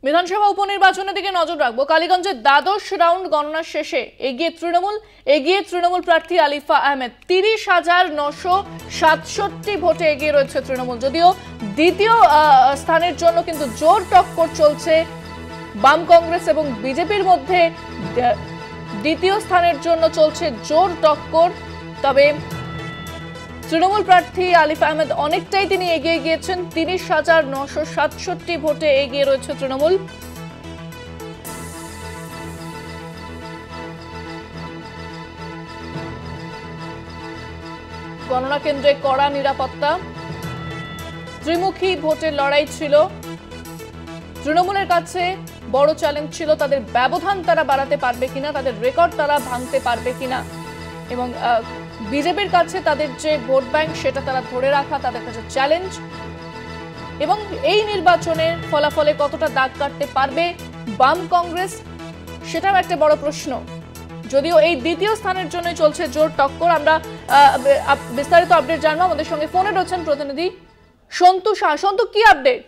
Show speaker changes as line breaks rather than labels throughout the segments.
বিধানসভা উপনির্বাচনের দিকে নজর রাখবো। কালীগঞ্জের দ্বাদশ রাউন্ড গণনা শেষে এগিয়ে তৃণমূল প্রার্থী আলিফা আহমেদ। 30,967 ভোটে এগিয়ে রয়েছে তৃণমূল। যদিও দ্বিতীয় স্থানের জন্য কিন্তু জোর টক্কর চলছে বাম কংগ্রেস এবং বিজেপির মধ্যে। দ্বিতীয় স্থানের জন্য চলছে জোর টক্কর, তবে তৃণমূল প্রার্থী আলিফা আহমেদ অনেকটাই তিনি এগিয়ে গিয়েছেন। 30,967 ভোটে এগিয়ে রয়েছে তৃণমূল। গণনা কেন্দ্রে কড়া নিরাপত্তা, ত্রিমুখী ভোটের লড়াই ছিল। তৃণমূলের কাছে বড় চ্যালেঞ্জ ছিল তাদের ব্যবধান তারা বাড়াতে পারবে কিনা, তাদের রেকর্ড তারা ভাঙতে পারবে কিনা, এবং বিজেপির কাছে তাদের যে ভোট ব্যাংক সেটা তারা ধরে রাখা তাদের কাছে চ্যালেঞ্জ। এবং এই নির্বাচনের ফলাফলে কতটা দাগ কাটতে পারবে বাম কংগ্রেস, সেটাও একটা বড় প্রশ্ন। যদিও এই দ্বিতীয় স্থানের জন্য চলছে জোর টক্কর। আমরা বিস্তারিত আপডেট জানবো। আমাদের সঙ্গে ফোনে রয়েছেন প্রতিনিধি সন্তু শাহ। সন্তু, কি আপডেট?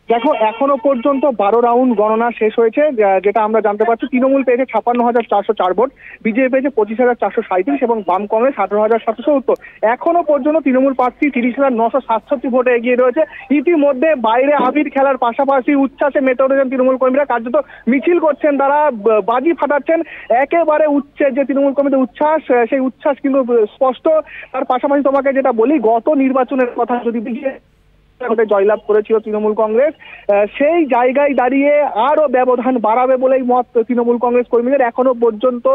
দেখো, এখনো পর্যন্ত 12 রাউন্ড গণনা শেষ হয়েছে। যেটা আমরা জানতে পারছি, তৃণমূল পেয়েছে 56,404 ভোট, বিজেপি পেয়েছে 25,437 এবং বাম কংগ্রেস 18,770। এখনো পর্যন্ত তৃণমূল প্রার্থী 30,967 ভোটে এগিয়ে রয়েছে। ইতিমধ্যে বাইরে আবির খেলার পাশাপাশি উচ্ছ্বাসে মেতে উঠেছেন তৃণমূল কর্মীরা। কার্যত মিছিল করছেন, তারা বাজি ফাটাচ্ছেন। একেবারে উচ্ছের যে তৃণমূল কর্মীদের উচ্ছ্বাস, সেই উচ্ছ্বাস কিন্তু স্পষ্ট। তার পাশাপাশি তোমাকে যেটা বলি, গত নির্বাচনের কথা যদি জয়লাভ করেছিল তৃণমূল কংগ্রেস, সেই জায়গায় দাঁড়িয়ে আরো ব্যবধান বাড়াবে বলেই মত তৃণমূল কংগ্রেস কর্মীদের। এখনো পর্যন্ত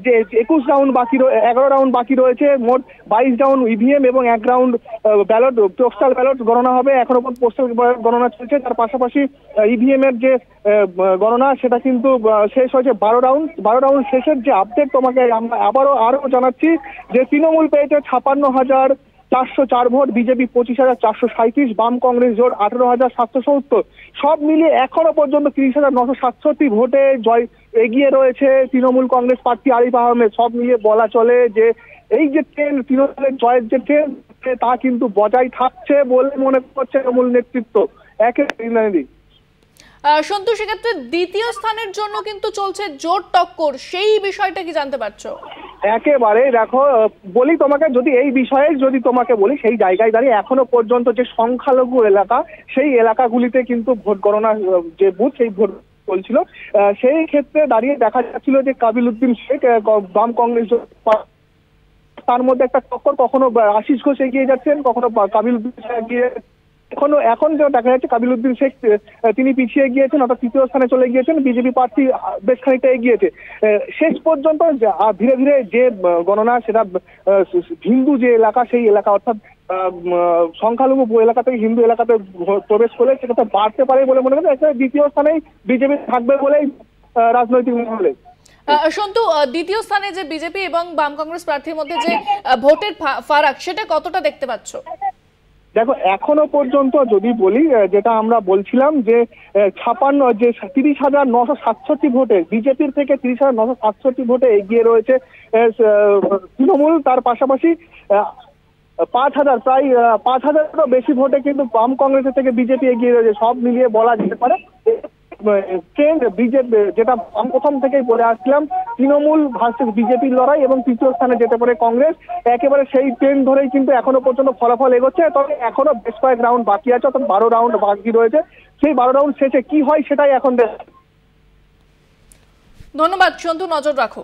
যে 11 রাউন্ড বাকি রয়েছে, মোট 22 রাউন্ড ইভিএম এবং 1 রাউন্ড ব্যালট, পোস্টাল ব্যালট গণনা হবে। এখনো পর্যন্ত পোস্টাল ব্যালট গণনা চলছে। তার পাশাপাশি ইভিএম এর যে গণনা সেটা কিন্তু শেষ হয়েছে। 12 রাউন্ড শেষের যে আপডেট তোমাকে আমরা আরো জানাচ্ছি যে তৃণমূল পেয়েছে 56,404 ভোট, বিজেপি 25,437, বাম কংগ্রেস জোট 18,770। সব মিলিয়ে এখনো পর্যন্ত 30,967 ভোটে জয় এগিয়ে রয়েছে তৃণমূল কংগ্রেস প্রার্থী আলিফা আহমেদ। সব মিলিয়ে বলা চলে যে এই যে ট্রেন, তৃণমূলের জয়ের যে ট্রেন, তা কিন্তু বজায় থাকছে বলে মনে করছে তৃণমূল নেতৃত্ব।
সন্তু, সেক্ষেত্রে দ্বিতীয় স্থানের জন্য কিন্তু চলছে জোর টক্কর, সেই বিষয়টা কি জানতে পারছো?
একেবারে দেখো, বলি তোমাকে, যদি এই বিষয়ে তোমাকে বলি, সেই জায়গায় দাঁড়িয়ে এখনো পর্যন্ত যে সংখ্যালঘু এলাকা, সেই এলাকাগুলিতে কিন্তু ভোট গণনা যে বুথ, সেই ভোট চলছিল। সেই ক্ষেত্রে দাঁড়িয়ে দেখা যাচ্ছিল যে কাবিল উদ্দিন শেখ, বাম কংগ্রেস, তার মধ্যে একটা টক্কর। কখনো আশিস ঘোষ এগিয়ে যাচ্ছেন, কখনো কাবিল উদ্দিন শেখ এগিয়ে। এখন যেটা দেখা যাচ্ছে, কাবিল উদ্দিন শেখ তিনি পিছিয়ে গিয়েছেন, অর্থাৎ তৃতীয় স্থানে চলে গিয়েছেন। বিজেপি প্রার্থী বেশ খানিকটা এগিয়েছে। শেষ পর্যন্ত ধীরে ধীরে যে গণনা, সেটা হিন্দু যে এলাকা, সেই এলাকা অর্থাৎ সংখ্যালঘু এলাকা থেকে হিন্দু এলাকাতে প্রবেশ করলে সেটা বাড়তে পারে বলে মনে করেন। দ্বিতীয় স্থানেই বিজেপি থাকবে বলেই রাজনৈতিক মহলে।
সন্তু, দ্বিতীয় স্থানে যে বিজেপি এবং বাম কংগ্রেস প্রার্থীর মধ্যে যে ভোটের ফারাক, সেটা কতটা দেখতে পাচ্ছ?
দেখো, এখনো পর্যন্ত যদি বলি, যেটা আমরা বলছিলাম যে 30,967 ভোটে বিজেপির থেকে 30,967 ভোটে এগিয়ে রয়েছে তৃণমূল। তার পাশাপাশি প্রায় 5,000 বেশি ভোটে কিন্তু বাম কংগ্রেসের থেকে বিজেপি এগিয়ে রয়েছে। সব মিলিয়ে বলা যেতে পারে ট্রেন্ড বিজেপি, যেটা আমি প্রথম থেকেই বলে আসছিলাম, তৃণমূল ভার্সেস বিজেপির লড়াই, এবং তৃতীয় স্থানে যেতে পারে কংগ্রেস। একেবারে সেই ট্রেন্ড ধরেই কিন্তু এখনো পর্যন্ত ফলাফল এগোচ্ছে। তবে এখনো বেশ কয়েক রাউন্ড বাকি আছে, অর্থাৎ 12 রাউন্ড বাকি রয়েছে। সেই 12 রাউন্ড শেষে কি হয় সেটাই এখন
ধন্যবাদ সন্তু, নজর রাখো।